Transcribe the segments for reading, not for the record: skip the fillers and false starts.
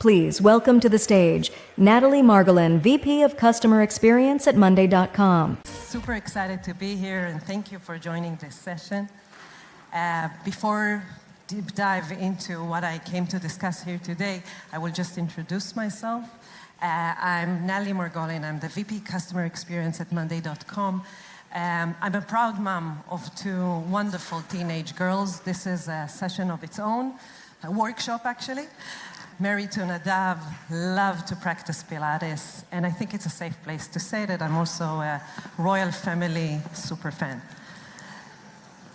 Please welcome to the stage Natalie Margolin, VP of Customer Experience at Monday.com. Super excited to be here, and thank you for joining this session. Before deep dive into what I came to discuss here today, I will just introduce myself. I'm Natalie Margolin. I'm the VP Customer Experience at Monday.com. I'm a proud mom of two wonderful teenage girls. This is a session of its own, a workshop actually. Married to Nadav, love to practice Pilates, and I think it's a safe place to say that I'm also a royal family super fan.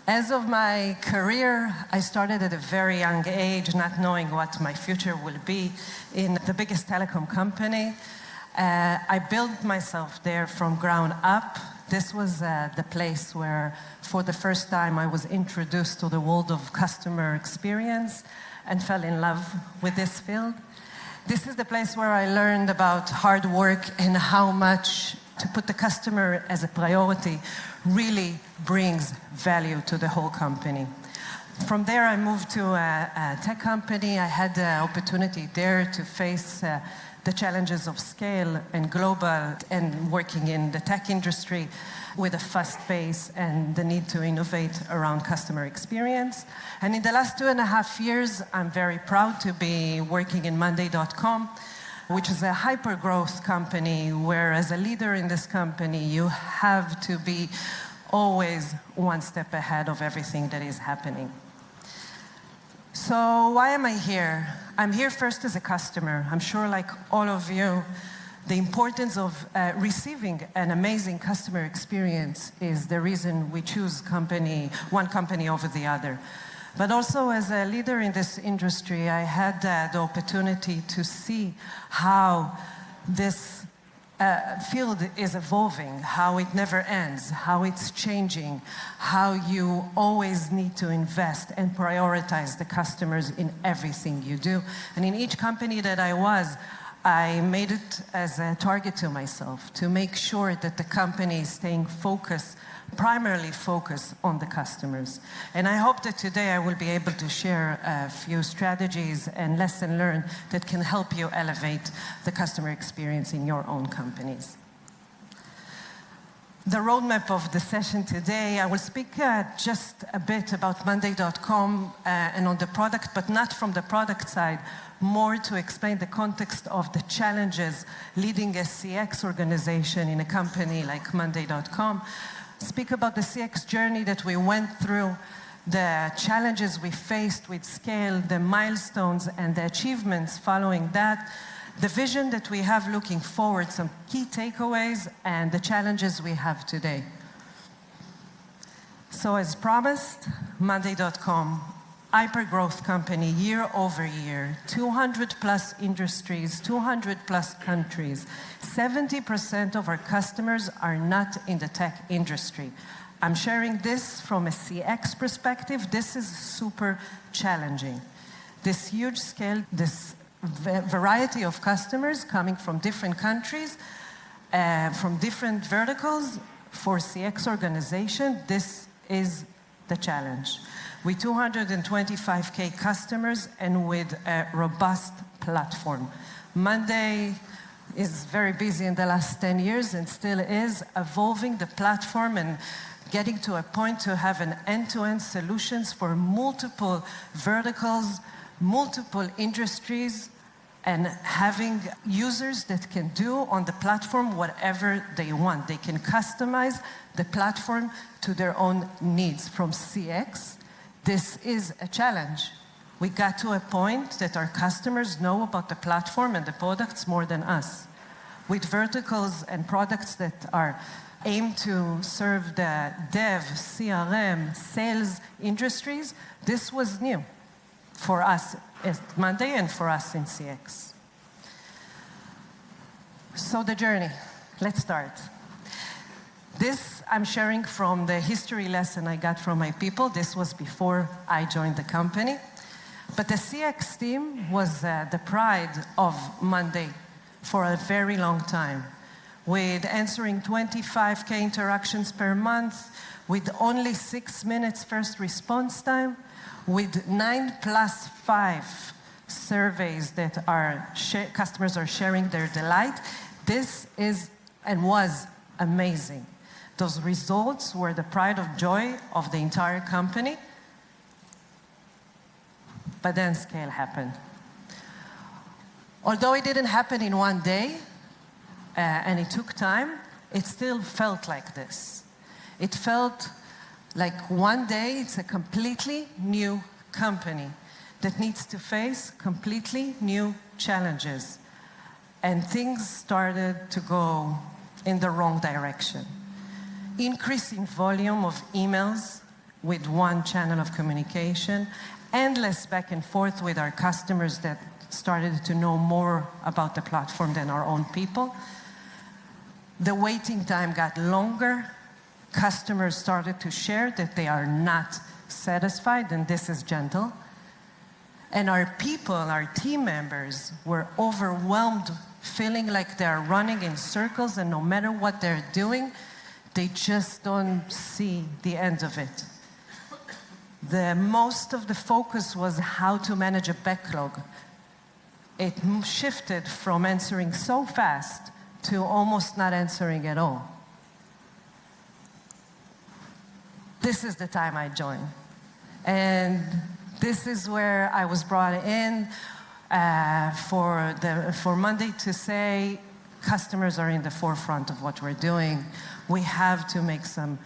As of my career, I started at a very young age, not knowing what my future will be in the biggest telecom company. I built myself there from ground up. This was the place where, for the first time, I was introduced to the world of customer experience and fell in love with this field. This is the place where I learned about hard work and how much to put the customer as a priority really brings value to the whole company. From there, I moved to a tech company. I had the opportunity there to face the challenges of scale and global and working in the tech industry with a fast pace and the need to innovate around customer experience. And in the last 2.5 years, I'm very proud to be working in Monday.com, which is a hyper-growth company, where as a leader in this company, you have to be always one step ahead of everything that is happening. So why am I here? I'm here first as a customer. I'm sure, like all of you, the importance of receiving an amazing customer experience is the reason we choose one company over the other. But also as a leader in this industry, I had the opportunity to see how this field is evolving, how it never ends, how it's changing, how you always need to invest and prioritize the customers in everything you do. And in each company that I made it as a target to myself to make sure that the company is staying primarily focused on the customers. And I hope that today I will be able to share a few strategies and lessons learned that can help you elevate the customer experience in your own companies. The roadmap of the session today, I will speak just a bit about Monday.com and on the product, but not from the product side, more to explain the context of the challenges leading a CX organization in a company like Monday.com. Speak about the CX journey that we went through, the challenges we faced with scale, the milestones and the achievements following that, the vision that we have looking forward, some key takeaways, and the challenges we have today. So as promised, Monday.com, hyper-growth company year over year, 200 plus industries, 200 plus countries. 70% of our customers are not in the tech industry. I'm sharing this from a CX perspective. This is super challenging. This huge scale, this variety of customers coming from different countries, from different verticals, for CX organization, this is the challenge. With 225K customers and with a robust platform. Monday is very busy in the last 10 years and still is evolving the platform and getting to a point to have an end-to-end solutions for multiple verticals, multiple industries, and having users that can do on the platform whatever they want. They can customize the platform to their own needs. From CX, this is a challenge. We got to a point that our customers know about the platform and the products more than us. With verticals and products that are aimed to serve the dev, CRM, sales industries, this was new for us at Monday and for us in CX. So the journey, let's start. This I'm sharing from the history lesson I got from my people. This was before I joined the company. But the CX team was the pride of Monday for a very long time, with answering 25K interactions per month, with only 6 minutes first response time, with 9+5 surveys that customers are sharing their delight. This is and was amazing. Those results were the pride of joy of the entire company. But then scale happened. Although it didn't happen in one day, and it took time, it still felt like this. It felt like one day it's a completely new company that needs to face completely new challenges. And things started to go in the wrong direction. Increasing volume of emails with one channel of communication, endless back and forth with our customers that started to know more about the platform than our own people. The waiting time got longer. Customers started to share that they are not satisfied, and this is gentle. And our people, our team members, were overwhelmed, feeling like they're running in circles, and no matter what they're doing, they just don't see the end of it. Most of the focus was how to manage a backlog. It shifted from answering so fast to almost not answering at all. This is the time I joined. And this is where I was brought in for Monday to say, customers are in the forefront of what we're doing. We have to make some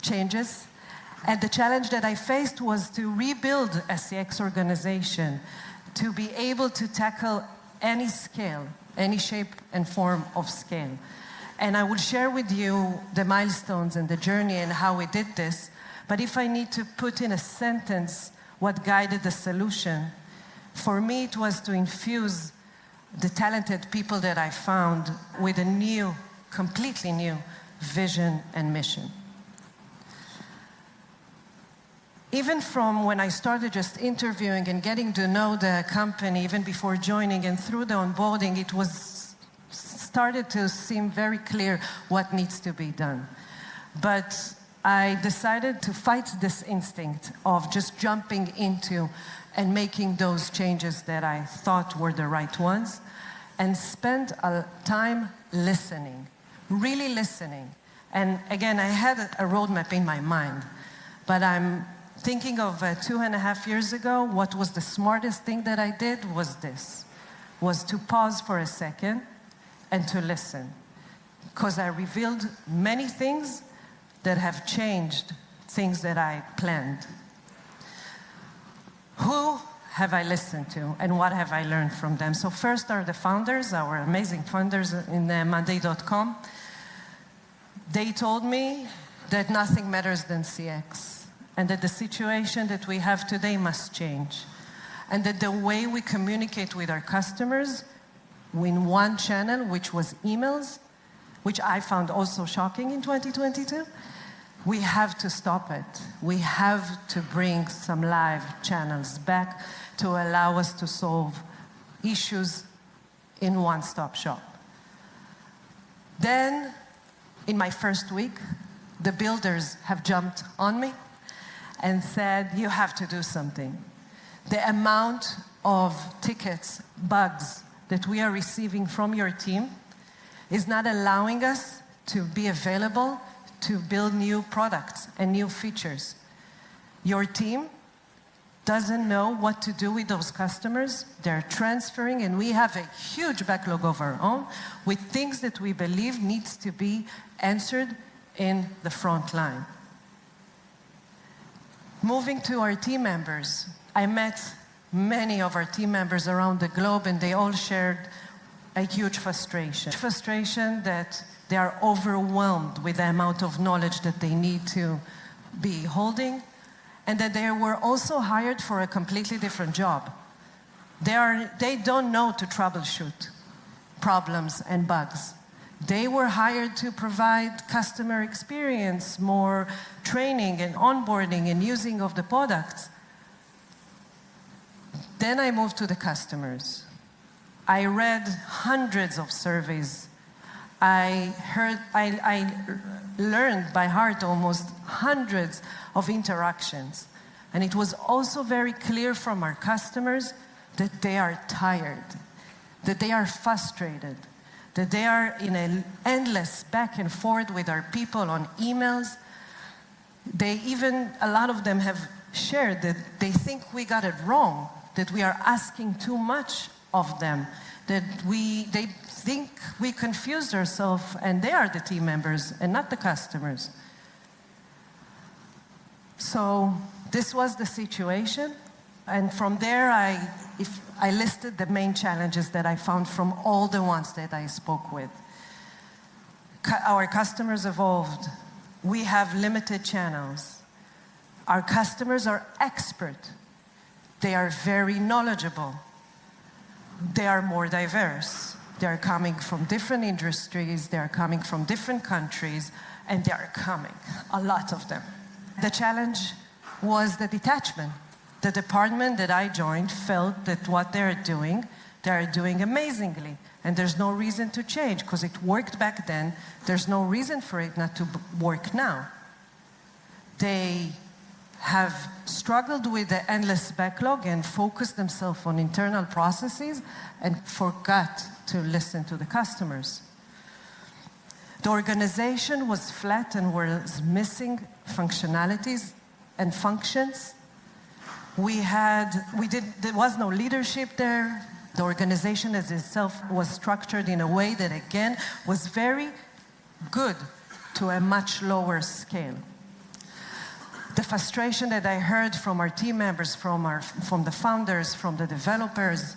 changes. And the challenge that I faced was to rebuild a CX organization, to be able to tackle any scale, any shape and form of scale. And I will share with you the milestones and the journey and how we did this. But if I need to put in a sentence what guided the solution, for me it was to infuse the talented people that I found with a new, completely new vision and mission. Even from when I started just interviewing and getting to know the company, even before joining and through the onboarding, it was started to seem very clear what needs to be done. But I decided to fight this instinct of just jumping into and making those changes that I thought were the right ones, and spend time listening, really listening. And again, I had a roadmap in my mind, but I'm thinking of 2.5 years ago, what was the smartest thing that I did was this, was to pause for a second and to listen. Because I revealed many things that have changed things that I planned. Who have I listened to and what have I learned from them? So first are the founders, our amazing founders in Monday.com. They told me that nothing matters than CX, and that the situation that we have today must change, and that the way we communicate with our customers in one channel, which was emails, which I found also shocking in 2022, we have to stop it. We have to bring some live channels back to allow us to solve issues in one-stop shop. Then, in my first week, the builders have jumped on me and said, you have to do something. The amount of tickets, bugs that we are receiving from your team is not allowing us to be available to build new products and new features. Your team doesn't know what to do with those customers. They're transferring, and we have a huge backlog of our own with things that we believe needs to be answered in the front line. Moving to our team members, I met many of our team members around the globe, and they all shared a huge frustration. Frustration that they are overwhelmed with the amount of knowledge that they need to be holding, and that they were also hired for a completely different job. They don't know to troubleshoot problems and bugs. They were hired to provide customer experience, more training and onboarding and using of the products. Then I moved to the customers. I read hundreds of surveys. I learned by heart almost hundreds of interactions. And it was also very clear from our customers that they are tired, that they are frustrated, that they are in an endless back and forth with our people on emails. A lot of them have shared that they think we got it wrong, that we are asking too much of them, that they think we confused ourselves and they are the team members and not the customers. So this was the situation. And from there, I listed the main challenges that I found from all the ones that I spoke with. Our customers evolved. We have limited channels. Our customers are expert. They are very knowledgeable. They are more diverse. They are coming from different industries. They are coming from different countries. And they are coming, a lot of them. The challenge was the detachment. The department that I joined felt that what they are doing amazingly. And there's no reason to change, because it worked back then. There's no reason for it not to work now. They have struggled with the endless backlog and focused themselves on internal processes and forgot to listen to the customers. The organization was flat and was missing functionalities and functions. There was no leadership there. The organization as itself was structured in a way that, again, was very good to a much lower scale. The frustration that I heard from our team members, from the founders, from the developers,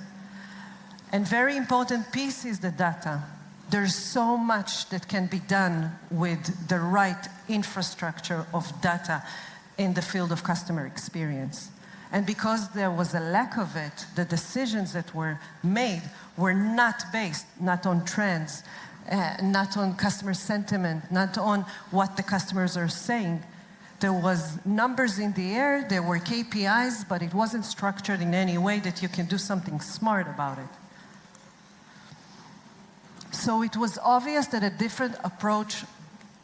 and very important piece is the data. There's so much that can be done with the right infrastructure of data in the field of customer experience. And because there was a lack of it, the decisions that were made were not based, not on trends, not on customer sentiment, not on what the customers are saying. There was numbers in the air, there were KPIs, but it wasn't structured in any way that you can do something smart about it. So it was obvious that a different approach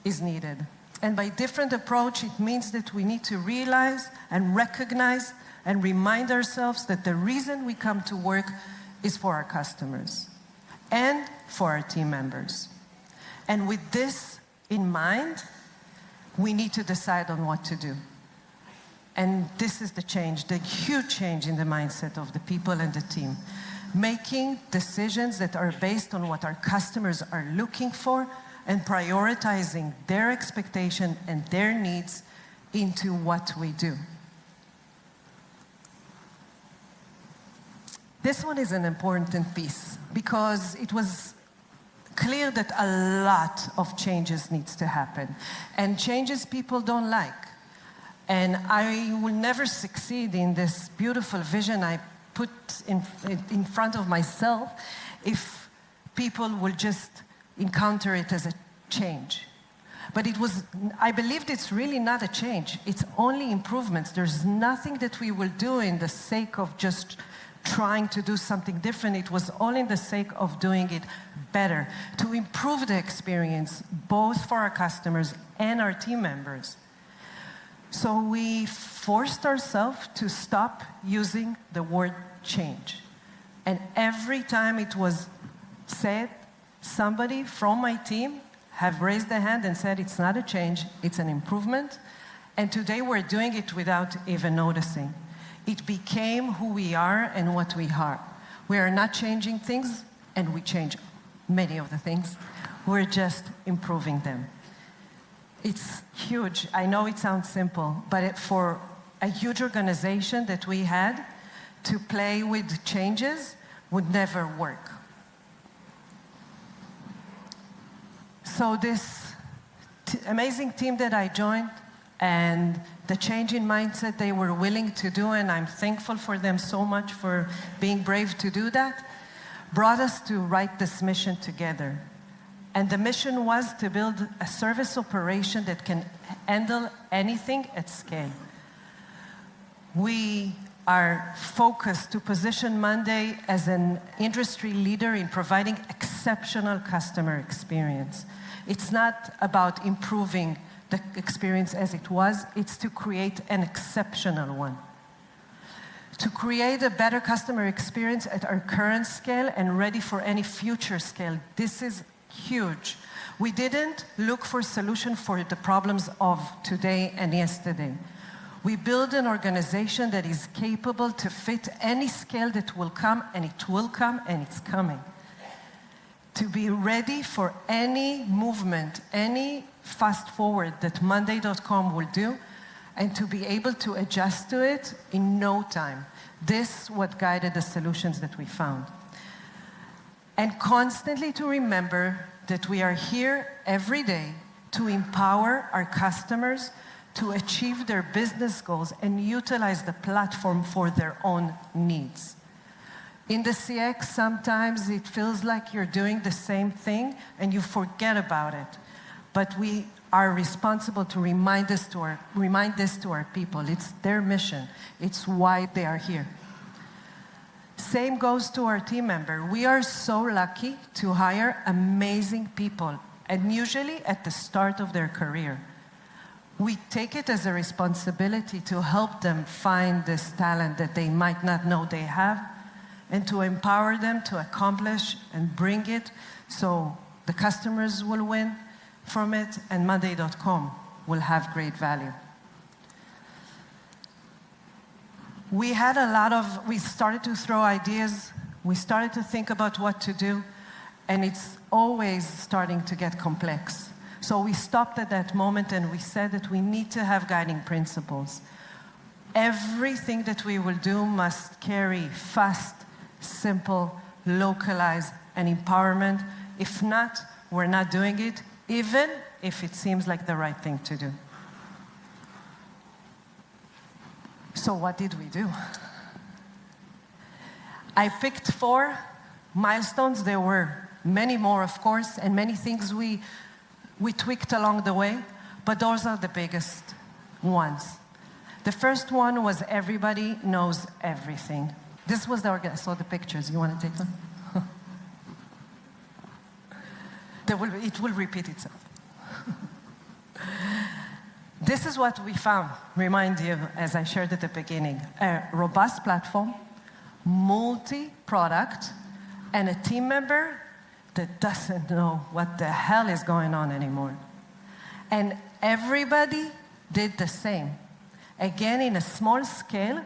is needed. And by different approach, it means that we need to realize and recognize and remind ourselves that the reason we come to work is for our customers and for our team members. And with this in mind, we need to decide on what to do. And this is the change, the huge change in the mindset of the people and the team. Making decisions that are based on what our customers are looking for and prioritizing their expectation and their needs into what we do. This one is an important piece because it was clear that a lot of changes needs to happen, and changes people don't like. And I will never succeed in this beautiful vision I put in front of myself if people will just encounter it as a change. But I believed it's really not a change. It's only improvements. There's nothing that we will do in the sake of just trying to do something different. It was all in the sake of doing it better, to improve the experience, both for our customers and our team members. So we forced ourselves to stop using the word change. And every time it was said, somebody from my team have raised their hand and said, it's not a change, it's an improvement. And today we're doing it without even noticing. It became who we are and what we are. We are not changing things, and we change many of the things. We're just improving them. It's huge. I know it sounds simple, but for a huge organization that we had, to play with changes would never work. So this amazing team that I joined, and the change in mindset they were willing to do, and I'm thankful for them so much for being brave to do that, brought us to write this mission together. And the mission was to build a service operation that can handle anything at scale. We are focused to position Monday as an industry leader in providing exceptional customer experience. It's not about improving the experience as it was. It's to create an exceptional one. To create a better customer experience at our current scale and ready for any future scale. This is huge. We didn't look for a solution for the problems of today and yesterday. We build an organization that is capable to fit any scale that will come, and it will come, and it's coming. To be ready for any movement, any fast forward that Monday.com will do, and to be able to adjust to it in no time. This is what guided the solutions that we found. And constantly to remember that we are here every day to empower our customers to achieve their business goals and utilize the platform for their own needs. In the CX, sometimes it feels like you're doing the same thing and you forget about it. But we are responsible to remind this to our people. It's their mission. It's why they are here. Same goes to our team member. We are so lucky to hire amazing people, and usually at the start of their career. We take it as a responsibility to help them find this talent that they might not know they have, and to empower them to accomplish and bring it so the customers will win from it and Monday.com will have great value. We started to throw ideas, we started to think about what to do, and it's always starting to get complex. So we stopped at that moment and we said that we need to have guiding principles. Everything that we will do must carry fast, simple, localized, and empowerment. If not, we're not doing it, even if it seems like the right thing to do. So what did we do? I picked 4 milestones. There were many more, of course, and many things we tweaked along the way, but those are the biggest ones. The first one was everybody knows everything. This was I saw the pictures. You want to take them? It will repeat itself. This is what we found, remind you, as I shared at the beginning, a robust platform, multi-product, and a team member that doesn't know what the hell is going on anymore. And everybody did the same. Again, in a small scale,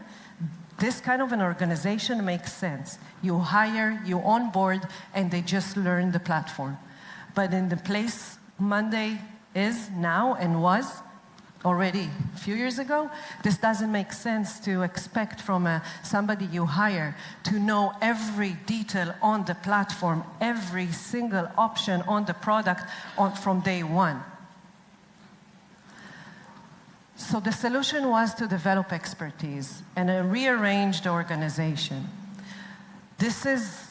this kind of an organization makes sense. You hire, you onboard, and they just learn the platform. But in the place Monday is now and was already a few years ago, this doesn't make sense to expect from somebody you hire to know every detail on the platform, every single option on the product from day one. So the solution was to develop expertise and a rearranged organization. This is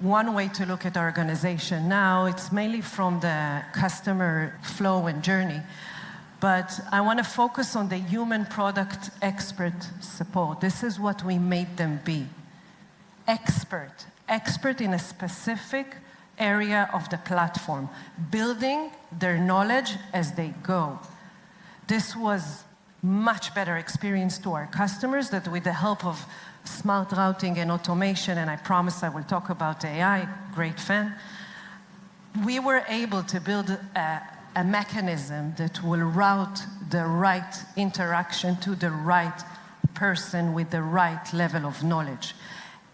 one way to look at our organization. Now, it's mainly from the customer flow and journey, but I want to focus on the human product expert support. This is what we made them be. Expert in a specific area of the platform, building their knowledge as they go. This was much better experience to our customers that with the help of smart routing and automation, and I promise I will talk about AI, great fan, we were able to build a mechanism that will route the right interaction to the right person with the right level of knowledge.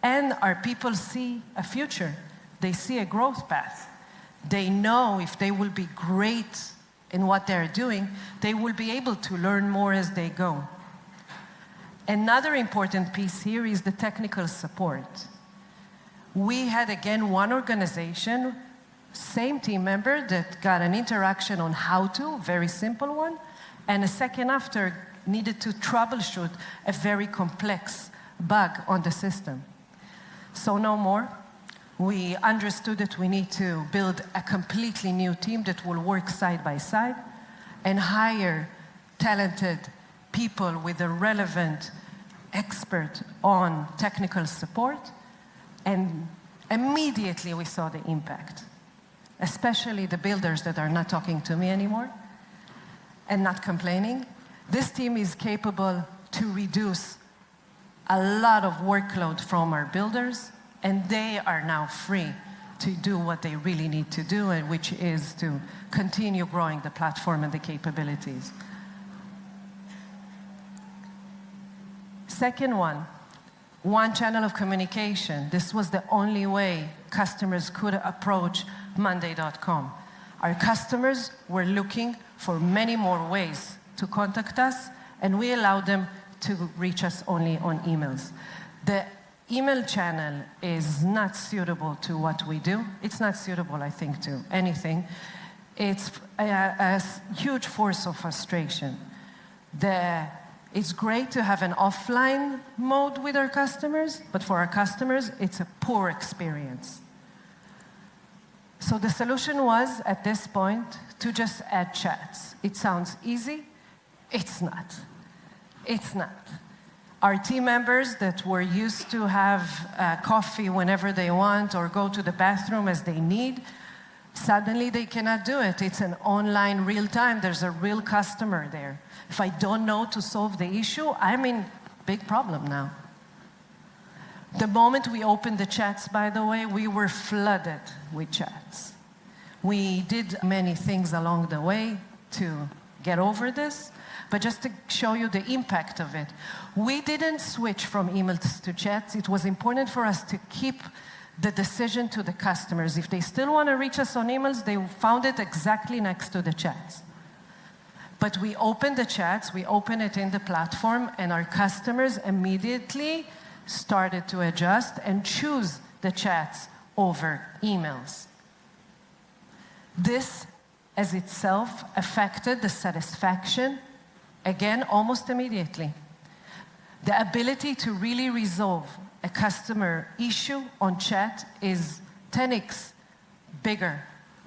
And our people see a future. They see a growth path. They know if they will be great in what they're doing, they will be able to learn more as they go. Another important piece here is the technical support. We had, again, one organization, same team member that got an interaction on how to, very simple one, and a second after needed to troubleshoot a very complex bug on the system. So no more. We understood that we need to build a completely new team that will work side by side and hire talented people with a relevant expert on technical support. And immediately we saw the impact, especially the builders that are not talking to me anymore. and not complaining. This team is capable to reduce a lot of workload from our builders, and they are now free to do what they really need to do, and which is to continue growing the platform and the capabilities. Second one channel of communication. This was the only way customers could approach Monday.com. Our customers were looking for many more ways to contact us, and we allowed them to reach us only on emails. The email channel is not suitable to what we do. It's not suitable, I think, to anything. It's a huge force of frustration. It's great to have an offline mode with our customers, but for our customers, it's a poor experience. So the solution was, at this point, to just add chats. It sounds easy. It's not. It's not. Our team members that were used to have coffee whenever they want or go to the bathroom as they need, suddenly they cannot do it. It's an online real time. There's a real customer there. If I don't know to solve the issue, I'm in big problem now. The moment we opened the chats, by the way, we were flooded with chats. We did many things along the way to get over this, but just to show you the impact of it. We didn't switch from emails to chats. It was important for us to keep the decision to the customers. If they still want to reach us on emails, they found it exactly next to the chats. But we opened the chats, we opened it in the platform, and our customers immediately started to adjust and choose the chats over emails. This, as itself, affected the satisfaction, again, almost immediately. The ability to really resolve a customer issue on chat is 10x bigger,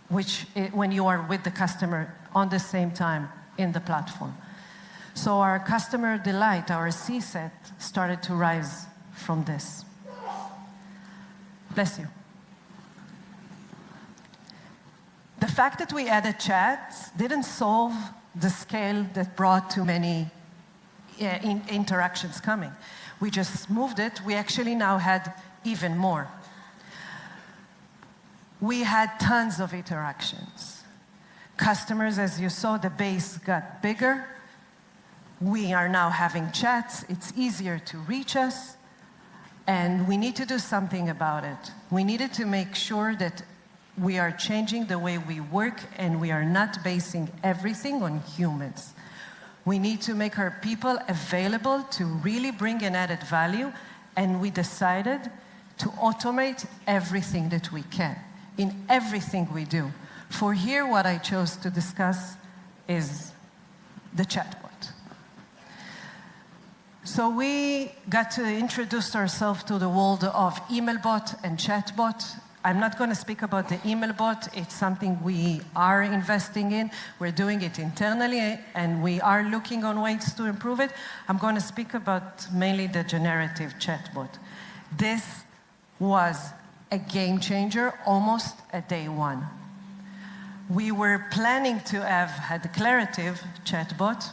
when you are with the customer on the same time in the platform. So our customer delight, our CSAT, started to rise from this. Bless you. The fact that we added chats didn't solve the scale that brought too many interactions coming. We just moved it. We actually now had even more. We had tons of interactions. Customers, as you saw, the base got bigger. We are now having chats. It's easier to reach us. And we need to do something about it. We needed to make sure that we are changing the way we work and we are not basing everything on humans. We need to make our people available to really bring an added value, and we decided to automate everything that we can in everything we do. For here, what I chose to discuss is the chatbot. So we got to introduce ourselves to the world of email bot and chatbot. I'm not going to speak about the email bot. It's something we are investing in. We're doing it internally, and we are looking on ways to improve it. I'm going to speak about mainly the generative chatbot. This was a game changer almost at day one. We were planning to have a declarative chatbot,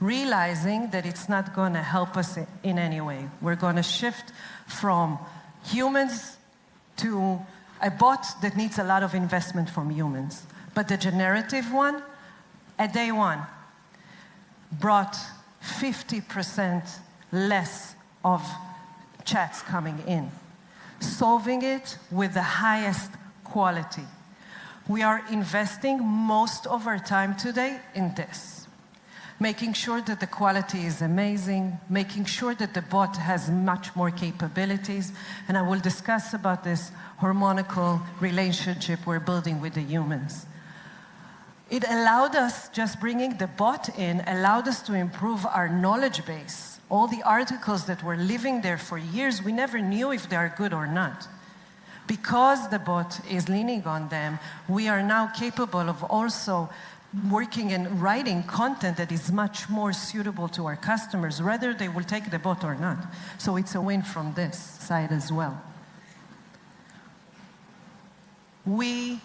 realizing that it's not going to help us in any way. We're going to shift from humans to a bot that needs a lot of investment from humans. But the generative one, at day one, brought 50% less of chats coming in, solving it with the highest quality. We are investing most of our time today in this, making sure that the quality is amazing, making sure that the bot has much more capabilities, and I will discuss about this harmonical relationship we're building with the humans. It allowed us, just bringing the bot in, allowed us to improve our knowledge base. All the articles that were living there for years, we never knew if they are good or not. Because the bot is leaning on them, we are now capable of also working and writing content that is much more suitable to our customers, whether they will take the bot or not. So it's a win from this side as well. We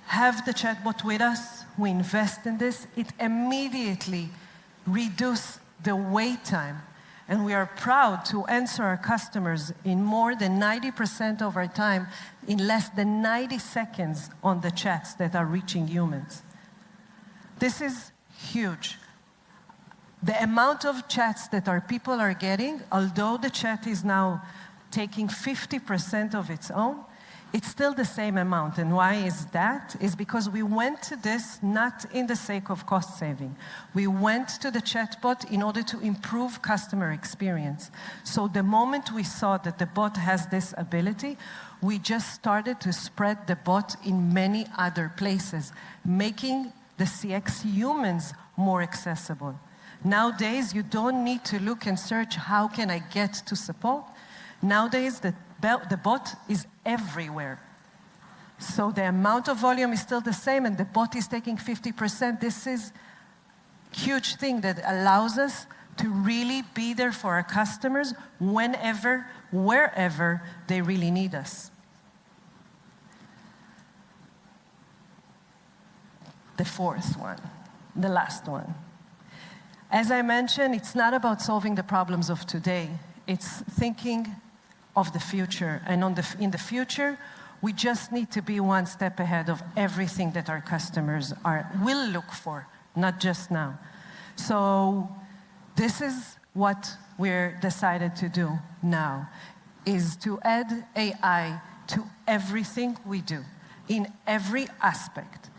have the chatbot with us. we invest in this, it immediately reduces the wait time. And we are proud to answer our customers in more than 90% of our time in less than 90 seconds on the chats that are reaching humans. This is huge. The amount of chats that our people are getting, although the chat is now taking 50% of its own, it's still the same amount. And why is that? Is because we went to this not in the sake of cost saving. We went to the chatbot in order to improve customer experience. So the moment we saw that the bot has this ability, we just started to spread the bot in many other places, making the CX humans more accessible. Nowadays, you don't need to look and search, how can I get to support? Nowadays, the bot is everywhere. So the amount of volume is still the same, and the bot is taking 50%. This is a huge thing that allows us to really be there for our customers whenever, wherever they really need us. The fourth one, the last one. As I mentioned, it's not about solving the problems of today. It's thinking of the future. And in the future, we just need to be one step ahead of everything that our customers will look for, not just now. So this is what we're decided to do now, is to add AI to everything we do, in every aspect.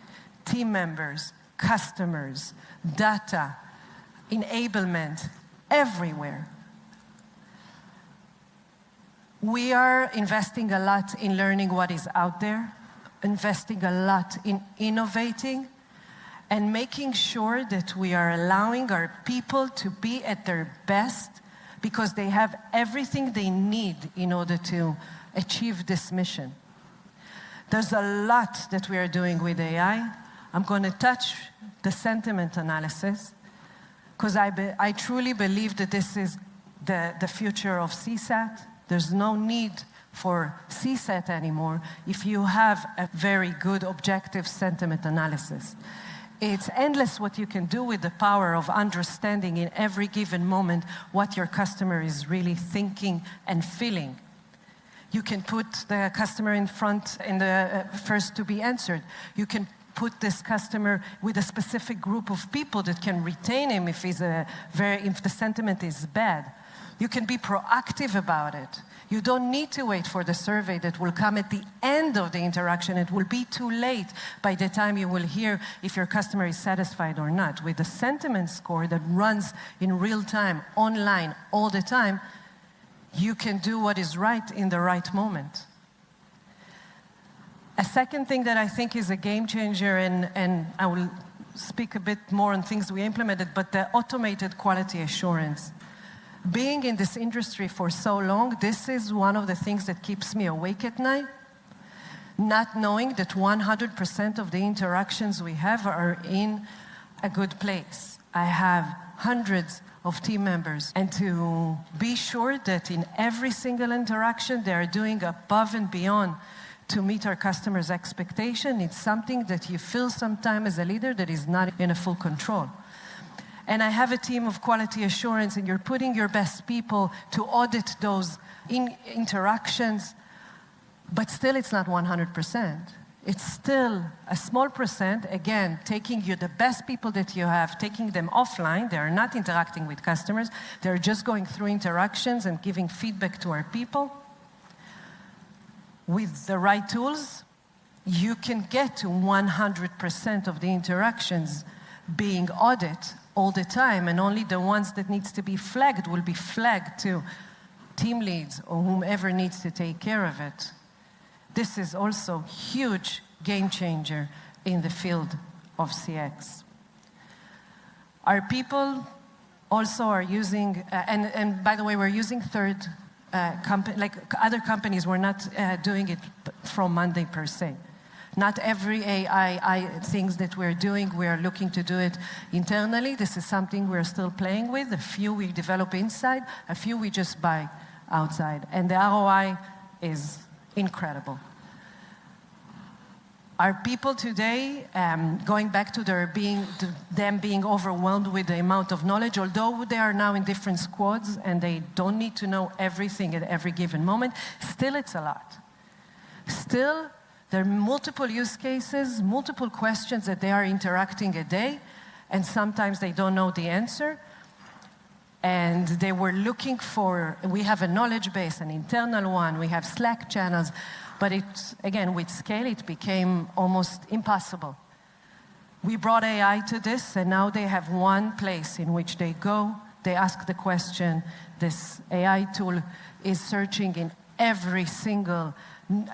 Team members, customers, data, enablement, everywhere. We are investing a lot in learning what is out there, investing a lot in innovating, and making sure that we are allowing our people to be at their best, because they have everything they need in order to achieve this mission. There's a lot that we are doing with AI. I'm going to touch the sentiment analysis, because I truly believe that this is the future of CSAT. There's no need for CSAT anymore if you have a very good objective sentiment analysis. It's endless what you can do with the power of understanding in every given moment what your customer is really thinking and feeling. You can put the customer in front in the first to be answered. You can put this customer with a specific group of people that can retain him if the sentiment is bad. You can be proactive about it. You don't need to wait for the survey that will come at the end of the interaction. It will be too late by the time you will hear if your customer is satisfied or not. With the sentiment score that runs in real time, online, all the time, you can do what is right in the right moment. A second thing that I think is a game changer, and I will speak a bit more on things we implemented, but the automated quality assurance. Being in this industry for so long, this is one of the things that keeps me awake at night. Not knowing that 100% of the interactions we have are in a good place. I have hundreds of team members, and to be sure that in every single interaction they are doing above and beyond to meet our customers' expectation, it's something that you feel sometimes as a leader that is not in a full control. And I have a team of quality assurance, and you're putting your best people to audit those interactions, but still it's not 100%. It's still a small percent, again, taking the best people that you have, taking them offline. They are not interacting with customers. They're just going through interactions and giving feedback to our people. With the right tools, you can get to 100% of the interactions being audited all the time, and only the ones that needs to be flagged will be flagged to team leads or whomever needs to take care of it. This is also a huge game changer in the field of CX. Our people also are using, and by the way, we're using third company, like other companies, we're not doing it from Monday per se. Not every AI things that we're doing, we are looking to do it internally. This is something we're still playing with. A few we develop inside, a few we just buy outside. And the ROI is incredible. Our people today, going back to them being overwhelmed with the amount of knowledge, although they are now in different squads and they don't need to know everything at every given moment, still it's a lot. Still, there are multiple use cases, multiple questions that they are interacting a day, and sometimes they don't know the answer. And they were looking for, we have a knowledge base, an internal one, we have Slack channels, but it's, again, with scale, it became almost impossible. We brought AI to this, and now they have one place in which they go, they ask the question, this AI tool is searching in every single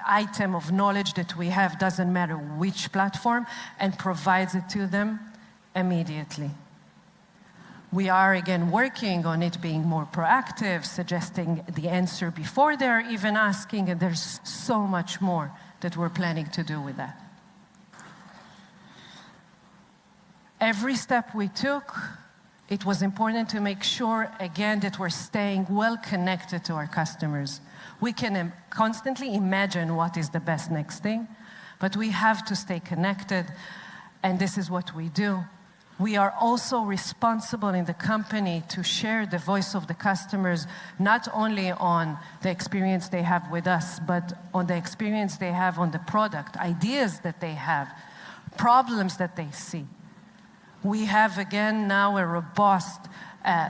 item of knowledge that we have, doesn't matter which platform, and provides it to them immediately. We are, again, working on it being more proactive, suggesting the answer before they're even asking, and there's so much more that we're planning to do with that. Every step we took, it was important to make sure, again, that we're staying well connected to our customers. We can constantly imagine what is the best next thing, but we have to stay connected, and this is what we do. We are also responsible in the company to share the voice of the customers, not only on the experience they have with us, but on the experience they have on the product, ideas that they have, problems that they see. We have, again, now a robust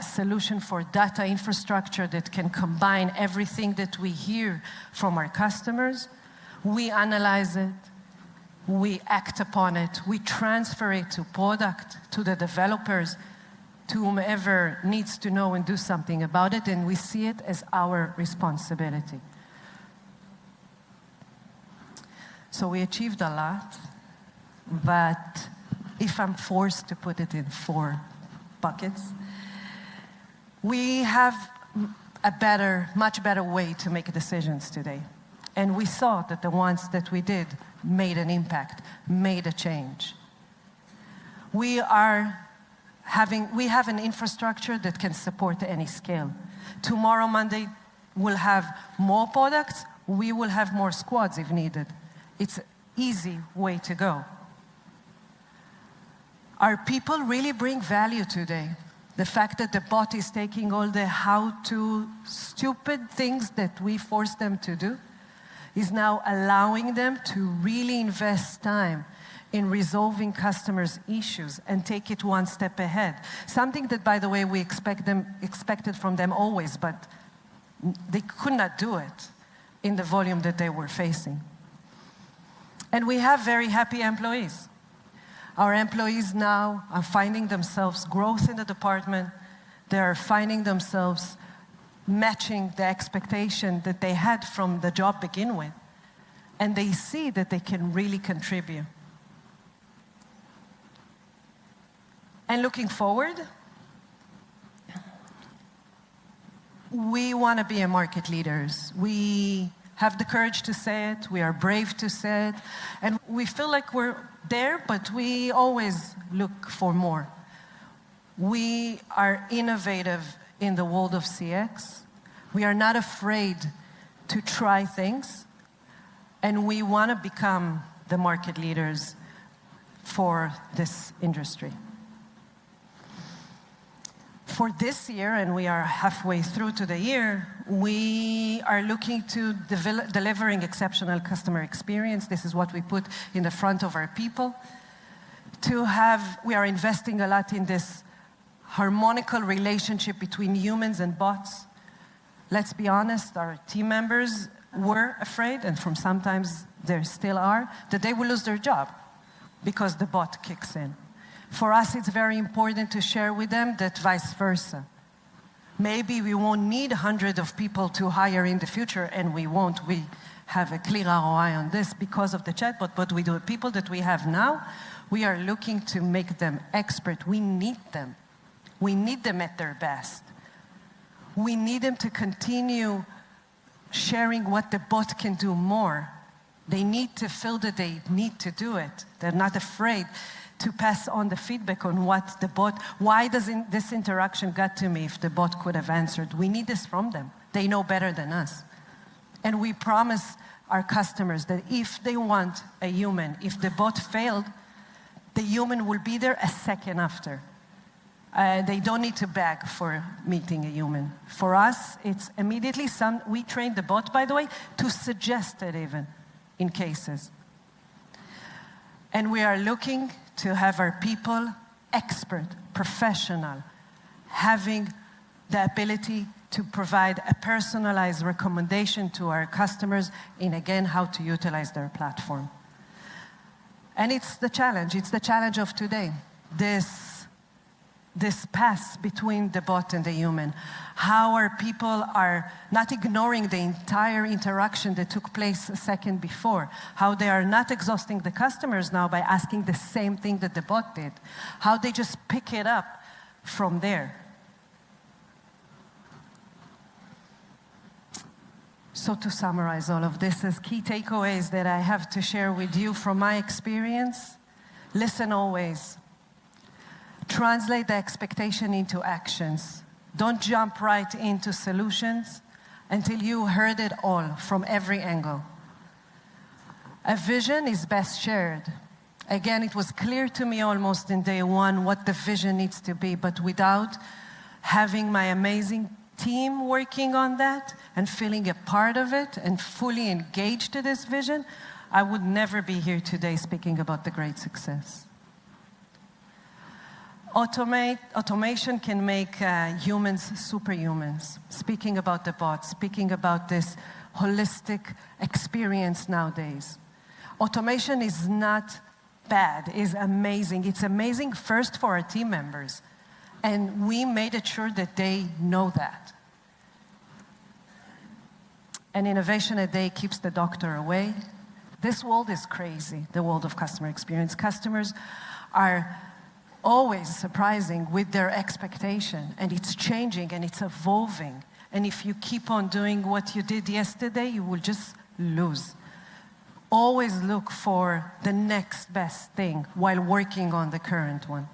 solution for data infrastructure that can combine everything that we hear from our customers. We analyze it. We act upon it, we transfer it to product, to the developers, to whomever needs to know and do something about it, and we see it as our responsibility. So we achieved a lot, but if I'm forced to put it in 4 buckets, we have a much better way to make decisions today. And we saw that the ones that we did made an impact, made a change. We have an infrastructure that can support any scale. Tomorrow, Monday, we'll have more products, we will have more squads if needed. It's an easy way to go. Our people really bring value today. The fact that the bot is taking all the how-to stupid things that we force them to do is now allowing them to really invest time in resolving customers' issues and take it one step ahead. Something that, by the way, we expected from them always, but they could not do it in the volume that they were facing. And we have very happy employees. Our employees now are finding themselves growth in the department. They are finding themselves matching the expectation that they had from the job begin with. And they see that they can really contribute. And looking forward, we want to be a market leaders. We have the courage to say it, we are brave to say it, and we feel like we're there, but we always look for more. We are innovative in the world of CX. We are not afraid to try things, and we want to become the market leaders for this industry. For this year, and we are halfway through to the year, we are looking to delivering exceptional customer experience. This is what we put in the front of our people. We are investing a lot in this harmonical relationship between humans and bots. Let's be honest, our team members were afraid, and from sometimes there still are, that they will lose their job because the bot kicks in. For us, it's very important to share with them that vice versa. Maybe we won't need hundreds of people to hire in the future, and we won't. We have a clear ROI on this because of the chatbot, but we do. People that we have now, we are looking to make them expert. We need them. We need them at their best. We need them to continue sharing what the bot can do more. They need to feel that they need to do it. They're not afraid to pass on the feedback on what the bot, why doesn't this interaction got to me if the bot could have answered? We need this from them. They know better than us. And we promise our customers that if they want a human, if the bot failed, the human will be there a second after. They don't need to beg for meeting a human. For us, it's immediately, we train the bot, by the way, to suggest it even in cases. And we are looking to have our people expert, professional, having the ability to provide a personalized recommendation to our customers in, again, how to utilize their platform. And it's the challenge of today. This pass between the bot and the human. How our people are not ignoring the entire interaction that took place a second before. How they are not exhausting the customers now by asking the same thing that the bot did. How they just pick it up from there. So to summarize all of this as key takeaways that I have to share with you from my experience, listen always. Translate the expectation into actions. Don't jump right into solutions until you heard it all from every angle. A vision is best shared. Again, it was clear to me almost in day one what the vision needs to be, but without having my amazing team working on that and feeling a part of it and fully engaged to this vision, I would never be here today speaking about the great success. Automation can make humans superhumans. Speaking about the bots, speaking about this holistic experience nowadays. Automation is not bad, it's amazing. It's amazing first for our team members. And we made it sure that they know that. And innovation a day keeps the doctor away. This world is crazy, the world of customer experience. Customers are always surprising with their expectation, and it's changing and it's evolving. And if you keep on doing what you did yesterday, you will just lose. Always look for the next best thing while working on the current one.